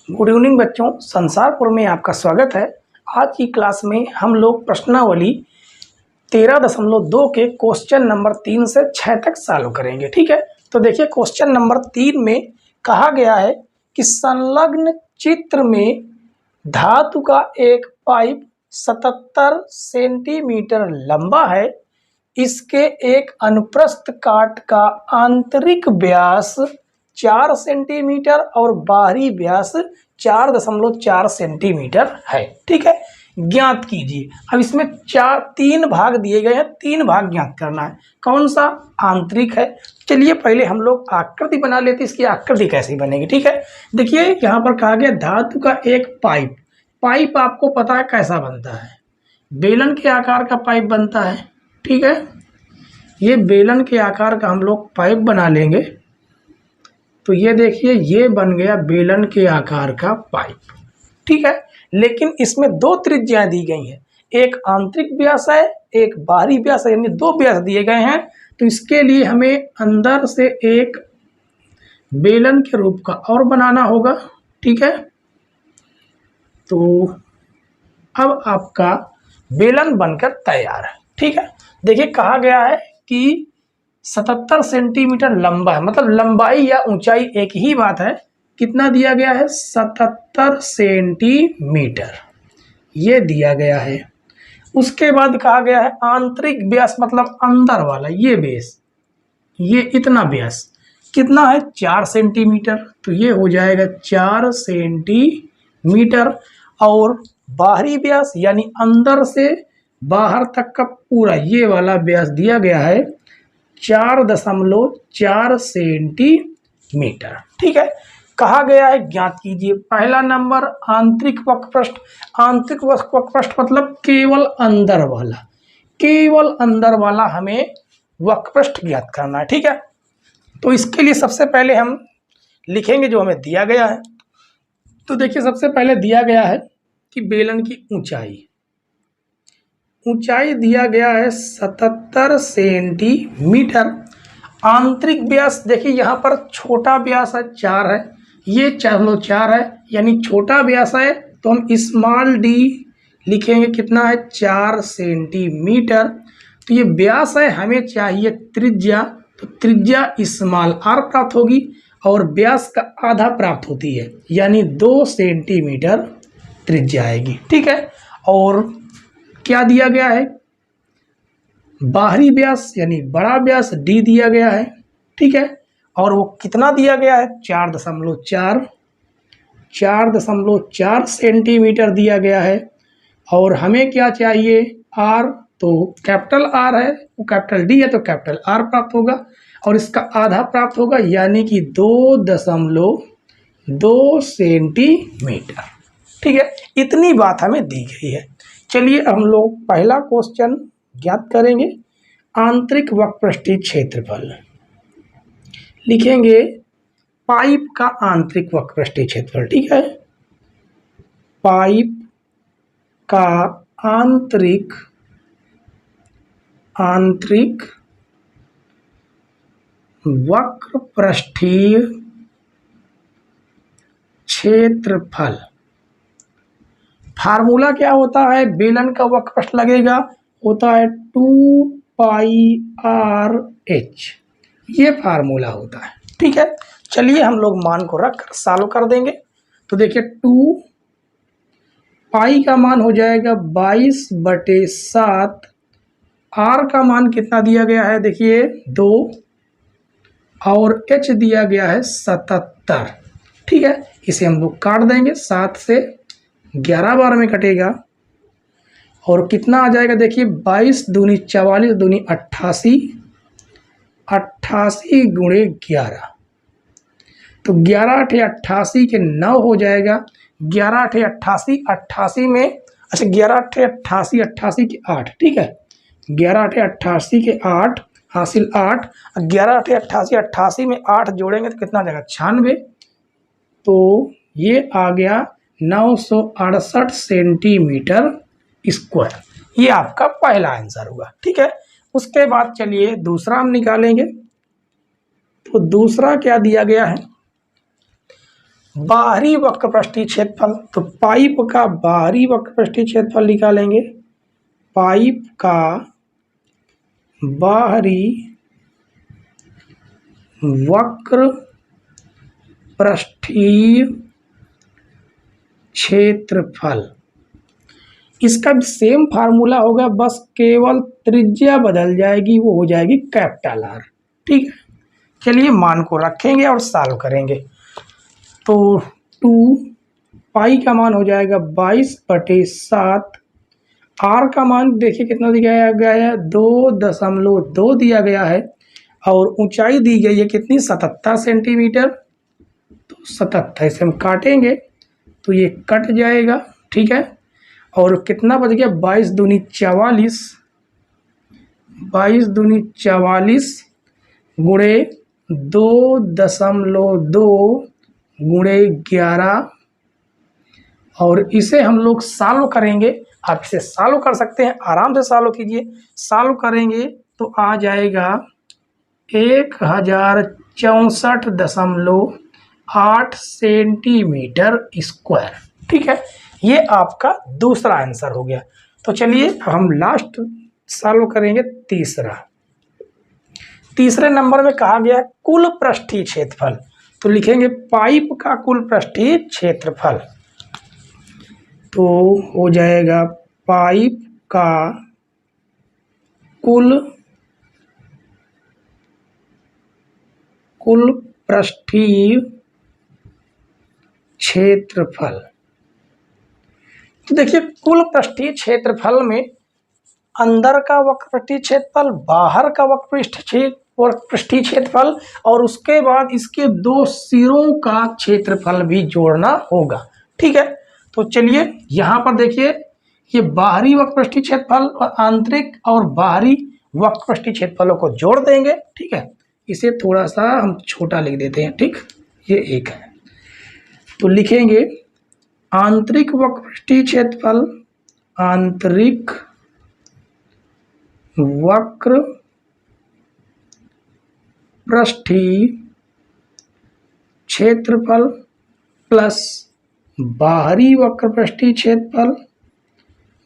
Good evening बच्चों, संसारपुर में आपका स्वागत है। आज की क्लास में हम लोग प्रश्नावली 13.2 के क्वेश्चन नंबर 3 से 6 तक सॉल्व करेंगे। ठीक है, तो देखिए क्वेश्चन नंबर 3 में कहा गया है कि संलग्न चित्र में धातु का एक पाइप 77 सेंटीमीटर लंबा है। इसके एक अनुप्रस्थ काट का आंतरिक व्यास 4 सेंटीमीटर और बाहरी व्यास 4.4 सेंटीमीटर है। ठीक है, ज्ञात कीजिए। अब इसमें 3 भाग दिए गए हैं, 3 भाग ज्ञात करना है। कौन सा? आंतरिक है। चलिए पहले हम लोग आकृति बना लेते हैं। इसकी आकृति कैसी बनेगी? ठीक है, देखिए यहाँ पर कहा गया धातु का एक पाइप आपको पता है कैसा बनता है, बेलन के आकार का पाइप बनता है। ठीक है, ये बेलन के आकार का हम लोग पाइप बना लेंगे। तो ये देखिए, ये बन गया बेलन के आकार का पाइप। ठीक है, लेकिन इसमें 2 त्रिज्याएं दी गई हैं, एक आंतरिक व्यास है, एक बाहरी व्यास है, यानी 2 व्यास दिए गए हैं। तो इसके लिए हमें अंदर से एक बेलन के रूप का और बनाना होगा। ठीक है, तो अब आपका बेलन बनकर तैयार है। ठीक है, देखिए कहा गया है कि 77 सेंटीमीटर लंबा है, मतलब लंबाई या ऊंचाई एक ही बात है। कितना दिया गया है? 77 सेंटीमीटर ये दिया गया है। उसके बाद कहा गया है आंतरिक व्यास, मतलब अंदर वाला ये बेस, ये इतना व्यास कितना है? 4 सेंटीमीटर। तो ये हो जाएगा 4 सेंटीमीटर। और बाहरी व्यास यानी अंदर से बाहर तक का पूरा ये वाला व्यास दिया गया है 4.4 सेंटीमीटर। ठीक है, कहा गया है ज्ञात कीजिए। पहला नंबर आंतरिक वक्रपृष्ठ। आंतरिक वक्रपृष्ठ मतलब केवल अंदर वाला हमें वक्रपृष्ठ ज्ञात करना है। ठीक है, तो इसके लिए सबसे पहले हम लिखेंगे जो हमें दिया गया है। तो देखिए सबसे पहले दिया गया है कि बेलन की ऊंचाई दिया गया है 77 सेंटीमीटर। आंतरिक व्यास देखिए यहाँ पर छोटा व्यास है 4 है, ये 4 है, यानी छोटा व्यास है। तो हम स्मॉल डी लिखेंगे, कितना है? 4 सेंटीमीटर। तो ये व्यास है, हमें चाहिए त्रिज्या। तो त्रिज्या स्मॉल आर प्राप्त होगी और व्यास का आधा प्राप्त होती है, यानी 2 सेंटीमीटर त्रिज्या आएगी। ठीक है, और क्या दिया गया है? बाहरी व्यास यानी बड़ा व्यास डी दिया गया है। ठीक है, और वो कितना दिया गया है? 4.4 सेंटीमीटर दिया गया है। और हमें क्या चाहिए? आर। तो कैपिटल आर है, वो कैपिटल डी है, तो कैपिटल आर प्राप्त होगा और इसका आधा प्राप्त होगा, यानी कि 2.2 सेंटीमीटर। ठीक है, इतनी बात हमें दी गई है। चलिए हम लोग पहला क्वेश्चन ज्ञात करेंगे। आंतरिक वक्रपृष्ठीय क्षेत्रफल लिखेंगे, पाइप का आंतरिक वक्रपृष्ठीय क्षेत्रफल। ठीक है, पाइप का आंतरिक वक्रपृष्ठीय क्षेत्रफल। फार्मूला क्या होता है? बेलन का वक्रपृष्ठ लगेगा, होता है 2πr/h, ये फार्मूला होता है। ठीक है, चलिए हम लोग मान को रख कर सॉल्व कर देंगे। तो देखिए 2 पाई का मान हो जाएगा 22/7। आर का मान कितना दिया गया है? देखिए 2, और h दिया गया है 77। ठीक है, इसे हम लोग काट देंगे, 7 से 11 बार में कटेगा और कितना आ जाएगा? देखिए 22 दूनी 44 दूनी 88, 88 गुणे 11। तो 11 8 88 के 9 हो जाएगा। 11 8 88, 88 में, अच्छा 11 8 88, 88 के 8। ठीक है, 11 8 88 के 8 हासिल 8, 11 8 88, 88 में 8 जोड़ेंगे तो कितना आ जाएगा? 96। तो ये आ गया 968 सेंटीमीटर स्क्वायर। ये आपका पहला आंसर होगा। ठीक है, उसके बाद चलिए दूसरा हम निकालेंगे। तो दूसरा क्या दिया गया है? बाहरी वक्रपृष्ठीय क्षेत्रफल, तो पाइप का बाहरी वक्रपृष्ठीय क्षेत्रफल निकालेंगे। पाइप का बाहरी वक्रपृष्ठीय क्षेत्रफल, इसका भी सेम फार्मूला होगा, बस केवल त्रिज्या बदल जाएगी, वो हो जाएगी कैपिटल आर। ठीक है, चलिए मान को रखेंगे और सॉल्व करेंगे। तो 2 पाई का मान हो जाएगा 22/7। आर का मान देखिए कितना दिया गया है, 2.2 दिया गया है, और ऊंचाई दी गई है कितनी, 77 सेंटीमीटर। तो 77 से हम काटेंगे तो ये कट जाएगा। ठीक है, और कितना बच गया, 22 दूनी 44, 22 दूनी 44 गुणे 2.2 गुणे 11, और इसे हम लोग सॉल्व करेंगे। आप इसे सॉल्व कर सकते हैं, आराम से सॉल्व कीजिए। सॉल्व करेंगे तो आ जाएगा 1064.8 सेंटीमीटर स्क्वायर। ठीक है, ये आपका दूसरा आंसर हो गया। तो चलिए हम लास्ट सॉल्व करेंगे तीसरे नंबर में कहा गया कुल पृष्ठीय क्षेत्रफल। तो लिखेंगे पाइप का कुल पृष्ठीय क्षेत्रफल, तो हो जाएगा पाइप का कुल पृष्ठीय क्षेत्रफल। तो देखिए कुल पृष्ठीय क्षेत्रफल में अंदर का वक्रपृष्ठीय क्षेत्रफल, बाहर का वक्रपृष्ठीय क्षेत्रफल, और उसके बाद इसके दो सिरों का क्षेत्रफल भी जोड़ना होगा। ठीक है, तो चलिए यहाँ पर देखिए ये बाहरी वक्रपृष्ठीय क्षेत्रफल और आंतरिक और बाहरी वक्रपृष्ठीय क्षेत्रफलों को जोड़ देंगे। ठीक है, इसे थोड़ा सा हम छोटा लिख देते हैं। ठीक, ये एक है, तो लिखेंगे आंतरिक वक्रपृष्ठीय क्षेत्रफल, आंतरिक वक्रपृष्ठीय क्षेत्रफल प्लस बाहरी वक्रपृष्ठीय क्षेत्रफल,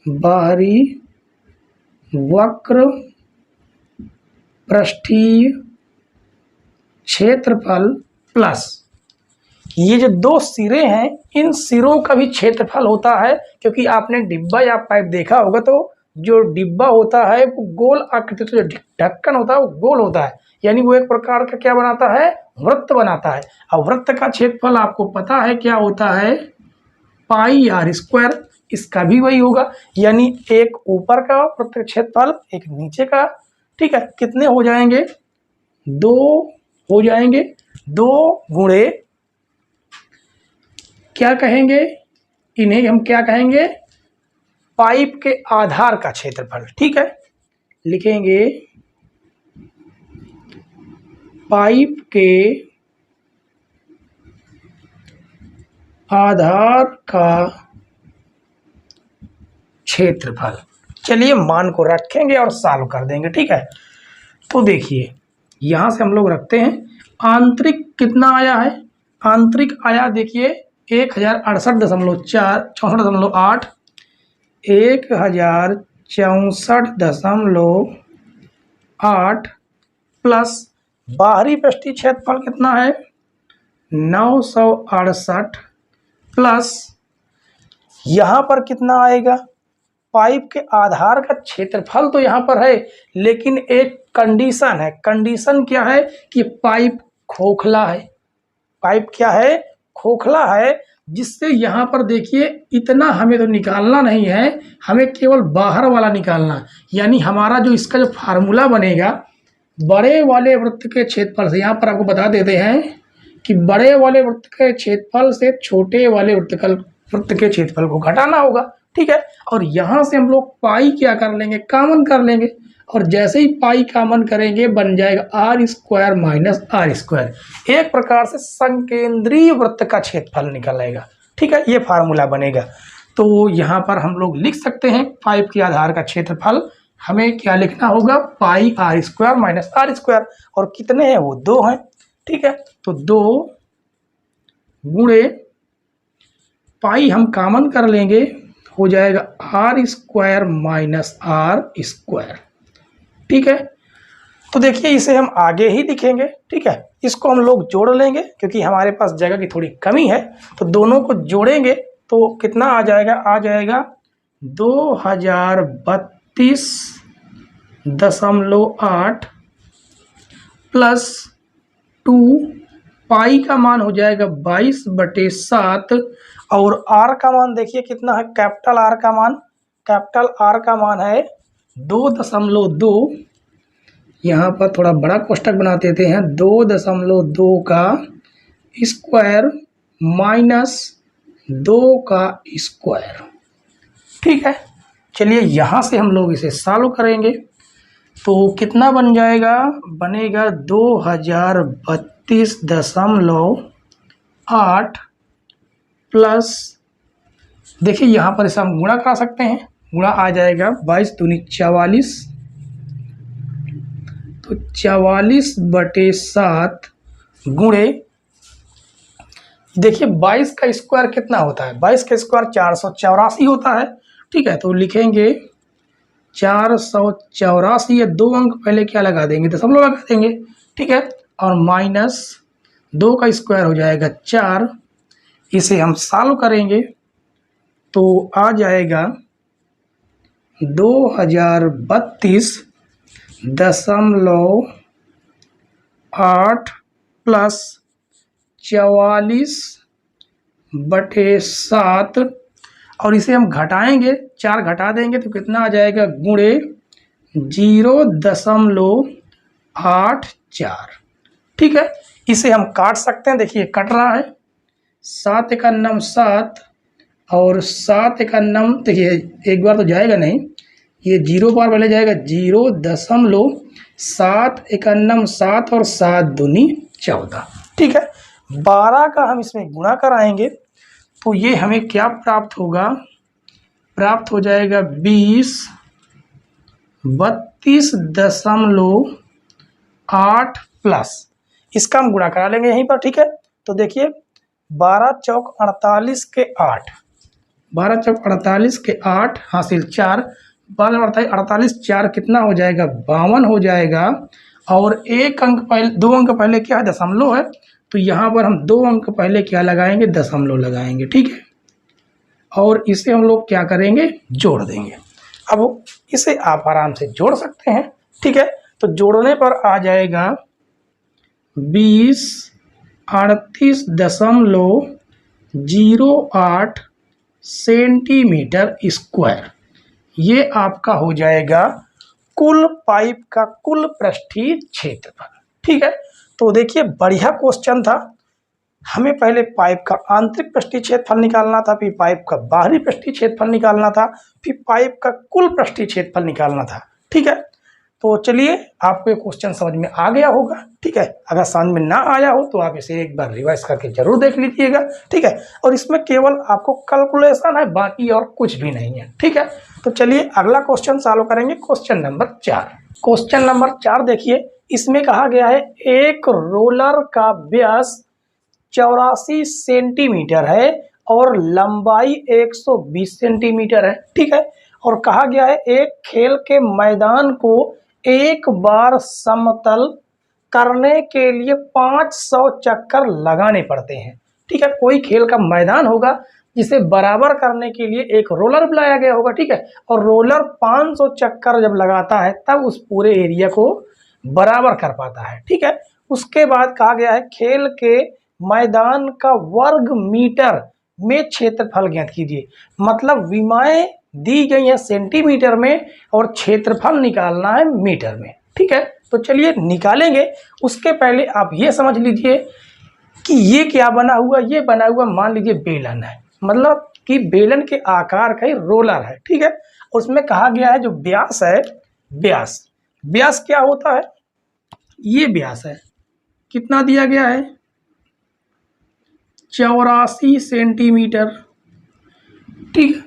बाहरी वक्रपृष्ठीय क्षेत्रफल प्लस ये जो दो सिरे हैं, इन सिरों का भी क्षेत्रफल होता है। क्योंकि आपने डिब्बा या पाइप देखा होगा, तो जो डिब्बा होता है वो गोल आकृति, तो जो ढक्कन होता है वो गोल होता है, यानी वो एक प्रकार का क्या बनाता है, वृत्त बनाता है। और वृत्त का क्षेत्रफल आपको पता है क्या होता है, पाई आर स्क्वायर। इसका भी वही होगा, यानी एक ऊपर का वृत्त का क्षेत्रफल, एक नीचे का। ठीक है, कितने हो जाएंगे, 2 हो जाएंगे, 2 गुणे क्या कहेंगे, इन्हें हम क्या कहेंगे, पाइप के आधार का क्षेत्रफल। ठीक है, लिखेंगे पाइप के आधार का क्षेत्रफल। चलिए मान को रखेंगे और सॉल्व कर देंगे। ठीक है, तो देखिए यहां से हम लोग रखते हैं, आंतरिक कितना आया है, आंतरिक आया देखिए 1068.8, 1064.8 प्लस बाहरी पृष्ठीय क्षेत्रफल कितना है, 968 प्लस यहाँ पर कितना आएगा, पाइप के आधार का क्षेत्रफल तो यहाँ पर है, लेकिन एक कंडीशन है। कंडीशन क्या है कि पाइप खोखला है। पाइप क्या है, खोखला है, जिससे यहाँ पर देखिए इतना हमें तो निकालना नहीं है, हमें केवल बाहर वाला निकालना है। यानी हमारा जो इसका जो फार्मूला बनेगा, बड़े वाले वृत्त के क्षेत्रफल से, यहाँ पर आपको बता देते हैं कि बड़े वाले वृत्त के क्षेत्रफल से छोटे वाले वृत्त के क्षेत्रफल को घटाना होगा। ठीक है, और यहाँ से हम लोग पाई क्या कर लेंगे, कॉमन कर लेंगे, और जैसे ही पाई कॉमन करेंगे बन जाएगा r square minus r square. एक प्रकार से संकेंद्रीय वृत्त का क्षेत्रफल निकलेगा। ठीक है, ये फार्मूला बनेगा। तो यहाँ पर हम लोग लिख सकते हैं पाइप के आधार का क्षेत्रफल, हमें क्या लिखना होगा, pi r square minus r square, और कितने हैं वो 2 हैं। ठीक है, तो 2 गुणे पाई हम कॉमन कर लेंगे, हो जाएगा r square minus r square. ठीक है, तो देखिए इसे हम आगे ही लिखेंगे। ठीक है, इसको हम लोग जोड़ लेंगे क्योंकि हमारे पास जगह की थोड़ी कमी है, तो दोनों को जोड़ेंगे तो कितना आ जाएगा 2032.8 प्लस 2 पाई का मान हो जाएगा 22/7 और आर का मान देखिए कितना है, कैपिटल आर का मान है 2.2। यहाँ पर थोड़ा बड़ा कोष्टक बना देते हैं, 2.2 का स्क्वायर माइनस 2 का स्क्वायर। ठीक है, चलिए यहाँ से हम लोग इसे सॉल्व करेंगे तो कितना बन जाएगा, बनेगा 2032.8 प्लस, देखिए यहाँ पर इसे हम गुणा करा सकते हैं, गुणा आ जाएगा 22 दूनी 44, तो 44/7 गुणे, देखिए 22 का स्क्वायर कितना होता है, 22 का स्क्वायर 484 होता है। ठीक है, तो लिखेंगे 484, ये 2 अंक पहले क्या लगा देंगे, दशमलव लगा देंगे। ठीक है, और माइनस 2 का स्क्वायर हो जाएगा 4, इसे हम सॉल्व करेंगे तो आ जाएगा 2032.8 प्लस 44/7 और इसे हम घटाएंगे, 4 घटा देंगे तो कितना आ जाएगा, गुणे 0.84। ठीक है, इसे हम काट सकते हैं, देखिए कट रहा है, 7 × 9 7 और 7 × 9, देखिए एक बार तो जाएगा नहीं, ये 0 बार पहले जाएगा, 0.7 × 9 7 और 7 दूनी 14। ठीक है, 12 का हम इसमें गुणा कराएंगे तो ये हमें क्या प्राप्त होगा, प्राप्त हो जाएगा 32.8 प्लस, इसका हम गुणा करा लेंगे यहीं पर। ठीक है, तो देखिए 12 चौक 48 के 8, 12 चौक 48 के 8 हासिल 4, 48 4 कितना हो जाएगा, 52 हो जाएगा। और एक अंक पहले, 2 अंक पहले क्या है, दशमलव है, तो यहाँ पर हम 2 अंक पहले क्या लगाएंगे, दशमलव लगाएंगे। ठीक है, और इसे हम लोग क्या करेंगे, जोड़ देंगे। अब इसे आप आराम से जोड़ सकते हैं। ठीक है, तो जोड़ने पर आ जाएगा 2038.08 सेंटीमीटर स्क्वायर। ये आपका हो जाएगा कुल पाइप का कुल पृष्ठीय क्षेत्रफल। ठीक है, तो देखिए बढ़िया क्वेश्चन था। हमें पहले पाइप का आंतरिक पृष्ठीय क्षेत्रफल निकालना था, फिर पाइप का बाहरी पृष्ठीय क्षेत्रफल निकालना था, फिर पाइप का कुल पृष्ठीय क्षेत्रफल निकालना था। ठीक है, तो चलिए आपको ये क्वेश्चन समझ में आ गया होगा। ठीक है, अगर समझ में ना आया हो तो आप इसे एक बार रिवाइज करके जरूर देख लीजिएगा। ठीक है, और इसमें केवल आपको कैलकुलेशन है, बाकी और कुछ भी नहीं है। ठीक है, तो चलिए अगला क्वेश्चन सॉल्व करेंगे, क्वेश्चन नंबर 4। क्वेश्चन नंबर 4 देखिए, इसमें कहा गया है एक रोलर का व्यास 84 सेंटीमीटर है और लंबाई 120 सेंटीमीटर है। ठीक है, और कहा गया है एक खेल के मैदान को एक बार समतल करने के लिए 500 चक्कर लगाने पड़ते हैं। ठीक है, कोई खेल का मैदान होगा जिसे बराबर करने के लिए एक रोलर बुलाया गया होगा। ठीक है, और रोलर 500 चक्कर जब लगाता है तब उस पूरे एरिया को बराबर कर पाता है। ठीक है, उसके बाद कहा गया है खेल के मैदान का वर्ग मीटर में क्षेत्रफल ज्ञात कीजिए। मतलब विमाएं दी गई हैं सेंटीमीटर में और क्षेत्रफल निकालना है मीटर में। ठीक है, तो चलिए निकालेंगे। उसके पहले आप ये समझ लीजिए कि ये क्या बना हुआ, ये बना हुआ मान लीजिए बेलन है, मतलब कि बेलन के आकार का ही रोलर है। ठीक है, उसमें कहा गया है जो व्यास है, व्यास क्या होता है, ये व्यास है, कितना दिया गया है, 84 सेंटीमीटर। ठीक है,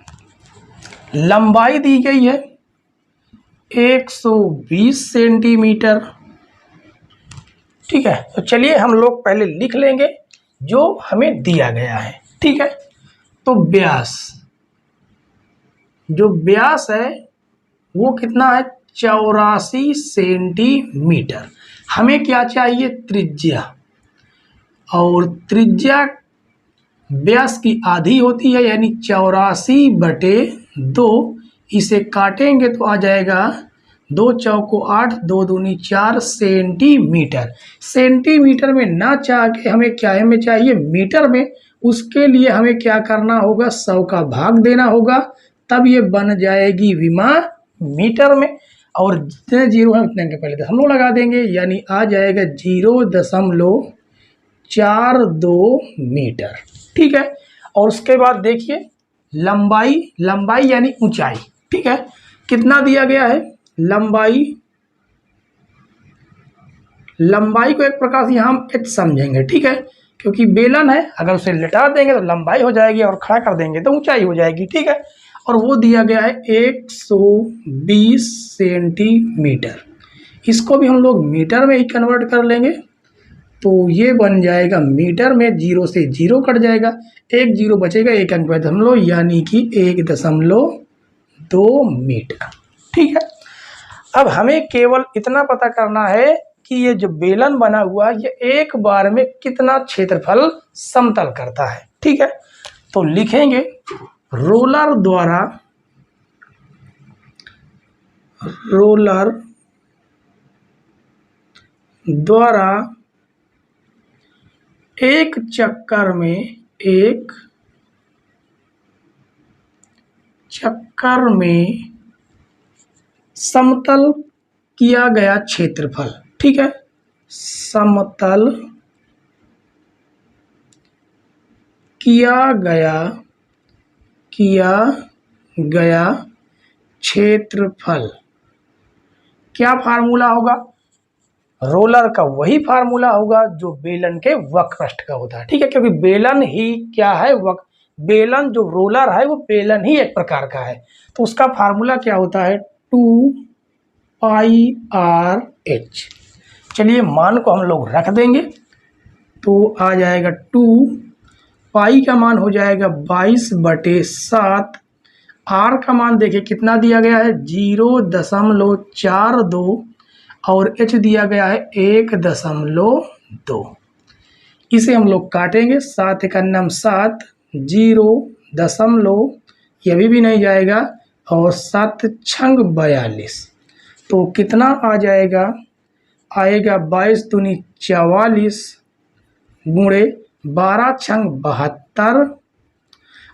लंबाई दी गई है 120 सेंटीमीटर। ठीक है, तो चलिए हम लोग पहले लिख लेंगे जो हमें दिया गया है। ठीक है, तो व्यास, जो व्यास है वो कितना है 84 सेंटीमीटर। हमें क्या चाहिए त्रिज्या, और त्रिज्या व्यास की आधी होती है यानी 84/2। इसे काटेंगे तो आ जाएगा 2 चौको 8, 2 दूनी 4 सेंटीमीटर। सेंटीमीटर में ना चाह के हमें क्या हमें चाहिए मीटर में। उसके लिए हमें क्या करना होगा 100 का भाग देना होगा, तब ये बन जाएगी विमा मीटर में। और जितने जीरो हैं उतने के पहले दशमलव लगा देंगे, यानी आ जाएगा 0.42 मीटर। ठीक है, और उसके बाद देखिए लंबाई, लंबाई यानी ऊंचाई। ठीक है, कितना दिया गया है लंबाई, लंबाई को एक प्रकार से यहाँ हम h समझेंगे। ठीक है, क्योंकि बेलन है, अगर उसे लिटा देंगे तो लंबाई हो जाएगी और खड़ा कर देंगे तो ऊंचाई हो जाएगी। ठीक है, और वो दिया गया है 120 सेंटीमीटर। इसको भी हम लोग मीटर में ही कन्वर्ट कर लेंगे, तो ये बन जाएगा मीटर में 0 से 0 कट जाएगा, 1 0 बचेगा, 1 अंक पे दशमलव, यानी कि 1.2 मीटर। ठीक है, अब हमें केवल इतना पता करना है कि ये जो बेलन बना हुआ है ये एक बार में कितना क्षेत्रफल समतल करता है। ठीक है, तो लिखेंगे रोलर द्वारा, रोलर द्वारा एक चक्कर में, एक चक्कर में समतल किया गया क्षेत्रफल। ठीक है, समतल किया गया क्षेत्रफल। क्या फार्मूला होगा, रोलर का वही फार्मूला होगा जो बेलन के वक्रपृष्ठ का होता है। ठीक है, क्योंकि बेलन ही क्या है बेलन जो रोलर है वो बेलन ही एक प्रकार का है, तो उसका फार्मूला क्या होता है 2πr/h। चलिए मान को हम लोग रख देंगे, तो आ जाएगा 2 पाई का मान हो जाएगा 22/7, आर का मान देखिए कितना दिया गया है 0.42 और एच दिया गया है 1.2। इसे हम लोग काटेंगे, 7 × 7, 0 ये भी नहीं जाएगा, और 7 छंग 42, तो कितना आ जाएगा, आएगा 22 दूनी 44 गुणे 12 छंग 72,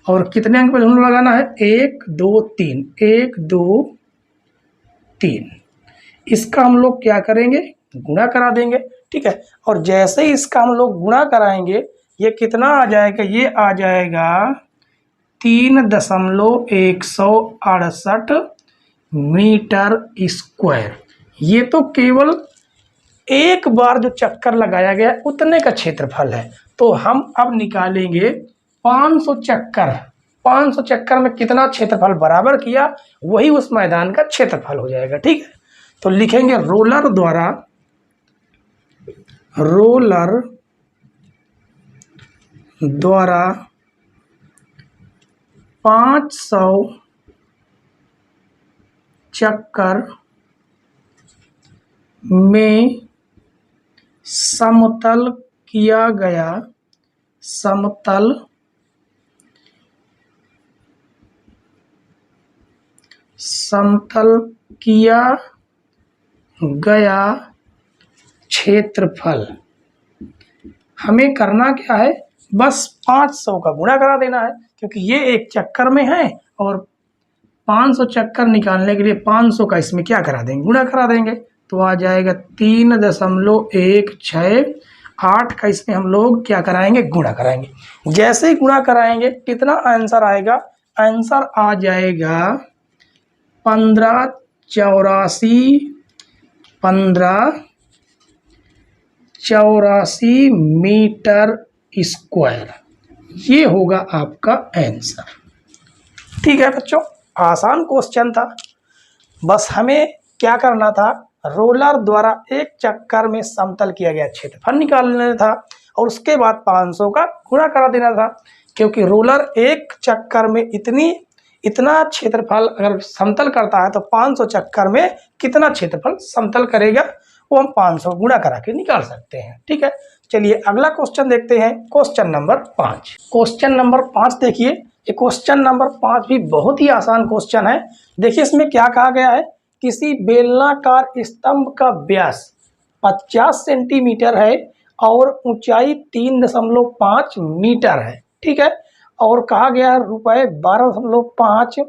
और कितने अंक पर हम लगाना है 1 2 3, 1 2 3। इसका हम लोग क्या करेंगे गुणा करा देंगे। ठीक है, और जैसे ही इसका हम लोग गुणा कराएंगे ये कितना आ जाएगा, ये आ जाएगा 3.168 मीटर स्क्वायर। ये तो केवल एक बार जो चक्कर लगाया गया उतने का क्षेत्रफल है। तो हम अब निकालेंगे 500 चक्कर, 500 चक्कर में कितना क्षेत्रफल बराबर किया वही उस मैदान का क्षेत्रफल हो जाएगा। ठीक है, तो लिखेंगे रोलर द्वारा 500 चक्कर में समतल किया गया क्षेत्रफल। हमें करना क्या है, बस 500 का गुणा करा देना है, क्योंकि ये एक चक्कर में है और 500 चक्कर निकालने के लिए 500 का इसमें क्या करा देंगे गुणा करा देंगे, तो आ जाएगा 3.168 का इसमें हम लोग क्या कराएंगे गुणा कराएंगे। जैसे ही गुणा कराएंगे कितना आंसर आएगा, आंसर आ जाएगा 1584 मीटर स्क्वायर। ये होगा आपका आंसर। ठीक है बच्चों, आसान क्वेश्चन था। बस हमें क्या करना था, रोलर द्वारा एक चक्कर में समतल किया गया क्षेत्रफल निकालना था और उसके बाद 500 का गुणा करा देना था, क्योंकि रोलर एक चक्कर में इतना क्षेत्रफल अगर समतल करता है तो 500 चक्कर में कितना क्षेत्रफल समतल करेगा वो हम 500 गुणा करा के निकाल सकते हैं। ठीक है, चलिए अगला क्वेश्चन देखते हैं, क्वेश्चन नंबर 5। क्वेश्चन नंबर 5 देखिए, ये क्वेश्चन नंबर 5 भी बहुत ही आसान क्वेश्चन है। देखिए इसमें क्या कहा गया है, किसी बेलनाकार स्तंभ का व्यास 50 सेंटीमीटर है और ऊंचाई 3.5 मीटर है। ठीक है, और कहा गया है रुपये 12.5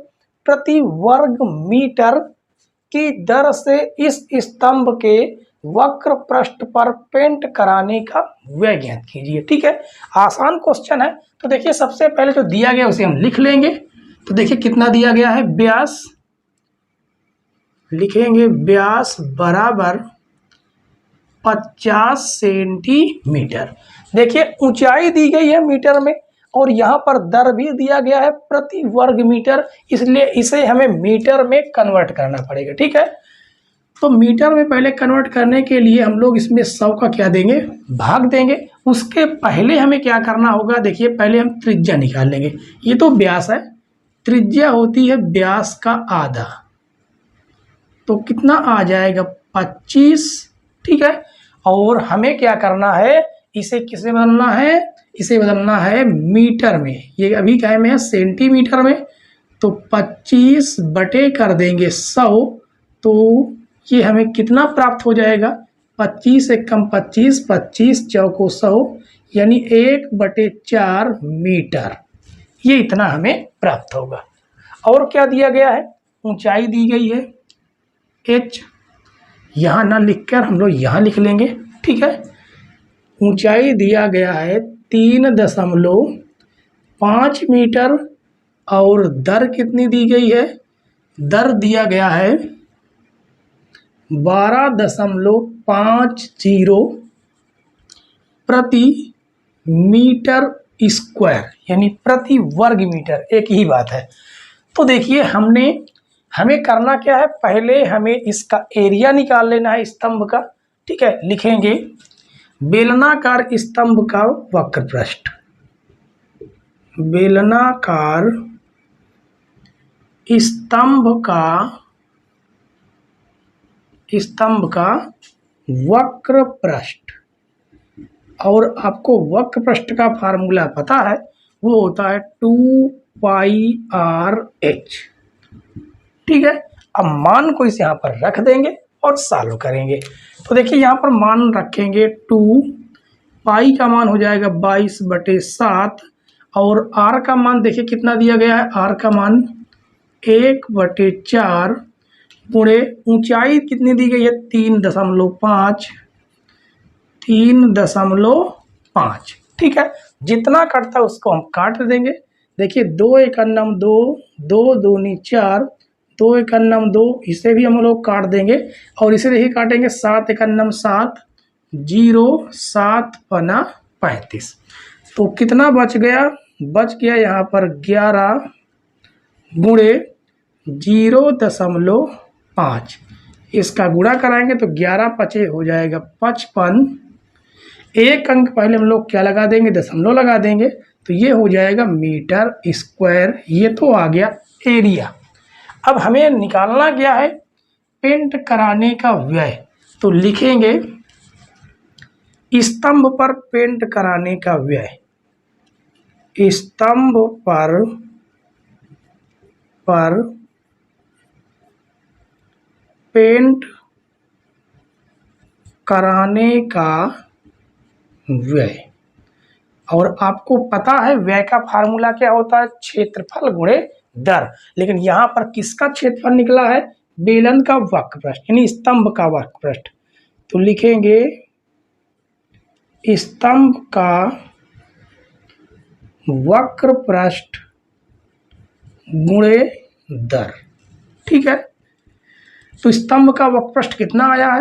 प्रति वर्ग मीटर की दर से इस स्तंभ के वक्र पृष्ठ पर पेंट कराने का व्यय ज्ञात कीजिए। ठीक है, आसान क्वेश्चन है। तो देखिए सबसे पहले जो दिया गया उसे हम लिख लेंगे। तो देखिए कितना दिया गया है, व्यास लिखेंगे, व्यास बराबर 50 सेंटीमीटर। देखिए ऊंचाई दी गई है मीटर में और यहाँ पर दर भी दिया गया है प्रति वर्ग मीटर, इसलिए इसे हमें मीटर में कन्वर्ट करना पड़ेगा। ठीक है, तो मीटर में पहले कन्वर्ट करने के लिए हम लोग इसमें 100 का क्या देंगे, भाग देंगे। उसके पहले हमें क्या करना होगा, देखिए पहले हम त्रिज्या निकाल लेंगे। ये तो व्यास है, त्रिज्या होती है व्यास का आधा, तो कितना आ जाएगा 25। ठीक है, और हमें क्या करना है, इसे किसे बदलना है, इसे बदलना है मीटर में। ये अभी क्या में है, सेंटीमीटर में, तो 25 बटे कर देंगे 100, तो ये हमें कितना प्राप्त हो जाएगा, 25 से कम 25, 25 चौको 100, यानी 1/4 मीटर। ये इतना हमें प्राप्त होगा। और क्या दिया गया है, ऊंचाई दी गई है h, यहाँ ना लिखकर हम लोग यहाँ लिख लेंगे। ठीक है, ऊंचाई दिया गया है 3.5 मीटर और दर कितनी दी गई है, दर दिया गया है 12.50 प्रति मीटर स्क्वायर, यानी प्रति वर्ग मीटर, एक ही बात है। तो देखिए हमें करना क्या है, पहले हमें इसका एरिया निकाल लेना है स्तंभ का। ठीक है, लिखेंगे बेलनाकार स्तंभ का वक्र पृष्ठ, बेलनाकार स्तंभ का वक्र पृष्ठ, और आपको वक्र पृष्ठ का फार्मूला पता है, वो होता है 2πr/h। ठीक है, अब मान को इस यहाँ पर रख देंगे और सॉल्व करेंगे। तो देखिए यहाँ पर मान रखेंगे 2, पाई का मान हो जाएगा 22/7, और आर का मान देखिए कितना दिया गया है, आर का मान 1/4 गुणे ऊंचाई कितनी दी गई है, 3.5। ठीक है, जितना कटता है उसको हम काट देंगे। देखिए 2 × 2, 2 दूनी 4, 2 × 2, इसे भी हम लोग काट देंगे, और इसे देखिए काटेंगे 7 × 7, 0, 7 × 35। तो कितना बच गया, बच गया यहाँ पर 11 गुणे 0.5। इसका गुणा कराएंगे तो 11 पचे हो जाएगा 55। एक अंक पहले हम लोग क्या लगा देंगे, दशमलव लगा देंगे, तो ये हो जाएगा मीटर स्क्वायर। ये तो आ गया एरिया। अब हमें निकालना क्या है, पेंट कराने का व्यय। तो लिखेंगे स्तंभ पर पेंट कराने का व्यय, स्तंभ पर पेंट कराने का व्यय। और आपको पता है व्यय का फार्मूला क्या होता है, क्षेत्रफल गुणे दर। लेकिन यहाँ पर किसका क्षेत्रफल निकला है, बेलन का वक्र पृष्ठ, यानी स्तंभ का वक्र पृष्ठ। तो लिखेंगे स्तंभ का वक्र पृष्ठ गुणे दर। ठीक है, तो स्तंभ का वक्र पृष्ठ कितना आया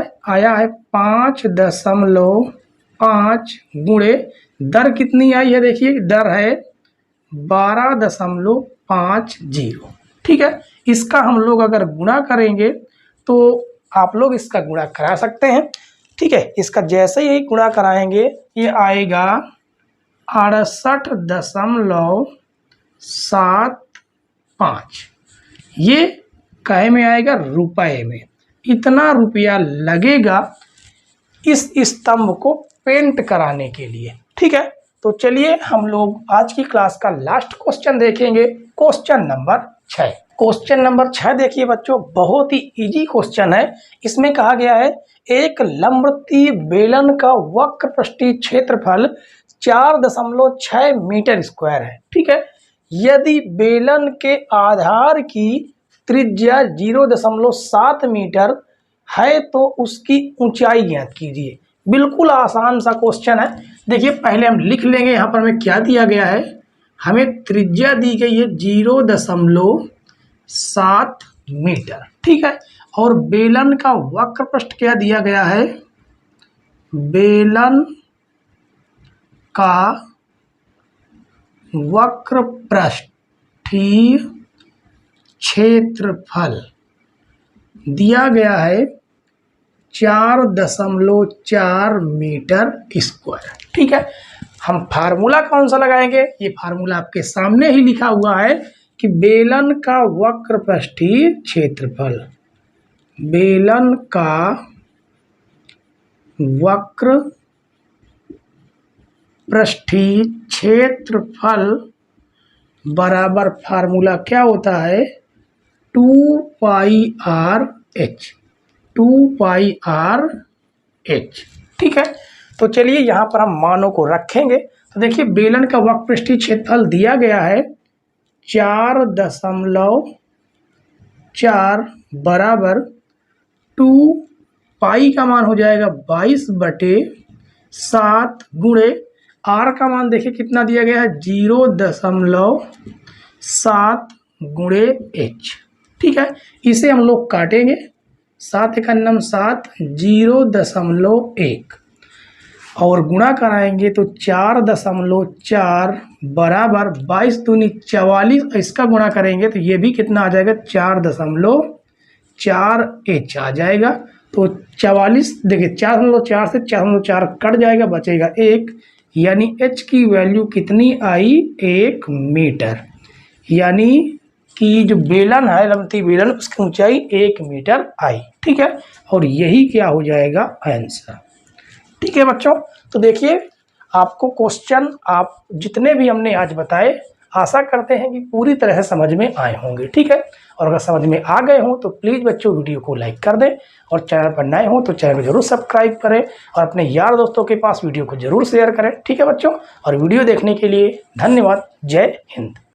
है 5.5 गुणे दर कितनी आई है, देखिए दर है 12.50। ठीक है, इसका हम लोग अगर गुणा करेंगे तो आप लोग इसका गुणा करा सकते हैं। ठीक है। इसका जैसे ही गुणा कराएंगे ये आएगा 68.75। ये काहे में आएगा, रुपए में। इतना रुपया लगेगा इस स्तंभ को पेंट कराने के लिए। ठीक है, तो चलिए हम लोग आज की क्लास का लास्ट क्वेश्चन देखेंगे, क्वेश्चन नंबर 6। क्वेश्चन नंबर 6 देखिए बच्चों, बहुत ही इजी क्वेश्चन है। इसमें कहा गया है एक लंबवृत्तीय बेलन का वक्र पृष्ठीय क्षेत्रफल 4.6 मीटर स्क्वायर है। ठीक है, यदि बेलन के आधार की त्रिज्या 0.7 मीटर है तो उसकी ऊंचाई ज्ञात कीजिए। बिल्कुल आसान सा क्वेश्चन है। देखिए पहले हम लिख लेंगे, यहाँ पर हमें क्या दिया गया है, हमें त्रिज्या दी गई है 0.7 मीटर। ठीक है, और बेलन का वक्र पृष्ठ क्या दिया गया है, बेलन का वक्र पृष्ठीय क्षेत्रफल दिया गया है 4.4 मीटर स्क्वायर। ठीक है, हम फार्मूला कौन सा लगाएंगे, ये फार्मूला आपके सामने ही लिखा हुआ है कि बेलन का वक्र पृष्ठीय क्षेत्रफल, बेलन का वक्र पृष्ठीय क्षेत्रफल बराबर फार्मूला क्या होता है, 2πr/h, 2πr/h। ठीक है, तो चलिए यहाँ पर हम मानों को रखेंगे। तो देखिए बेलन का वक्र पृष्ठीय क्षेत्रफल दिया गया है 4.4 बराबर 2 पाई का मान हो जाएगा 22/7 गुणे आर का मान देखिए कितना दिया गया है 0.7 गुणे h। ठीक है, इसे हम लोग काटेंगे, 7 × 9 7, 0.1 और गुणा कराएंगे तो 4.4 बराबर 22 दूनी 44, इसका गुणा करेंगे तो ये भी कितना आ जाएगा 4.4h आ जाएगा। तो 44 देखिए 4.4 से 4.4 कट जाएगा, बचेगा 1, यानी h की वैल्यू कितनी आई, 1 मीटर। यानी कि जो बेलन है लंबवृत्तीय बेलन उसकी ऊंचाई 1 मीटर आई। ठीक है, और यही क्या हो जाएगा आंसर। ठीक है बच्चों, तो देखिए आपको क्वेश्चन आप जितने भी हमने आज बताए आशा करते हैं कि पूरी तरह से समझ में आए होंगे। ठीक है, और अगर समझ में आ गए हों तो प्लीज़ बच्चों वीडियो को लाइक कर दें और चैनल पर नए हों तो चैनल को जरूर सब्सक्राइब करें और अपने यार दोस्तों के पास वीडियो को जरूर शेयर करें। ठीक है बच्चों, और वीडियो देखने के लिए धन्यवाद। जय हिंद।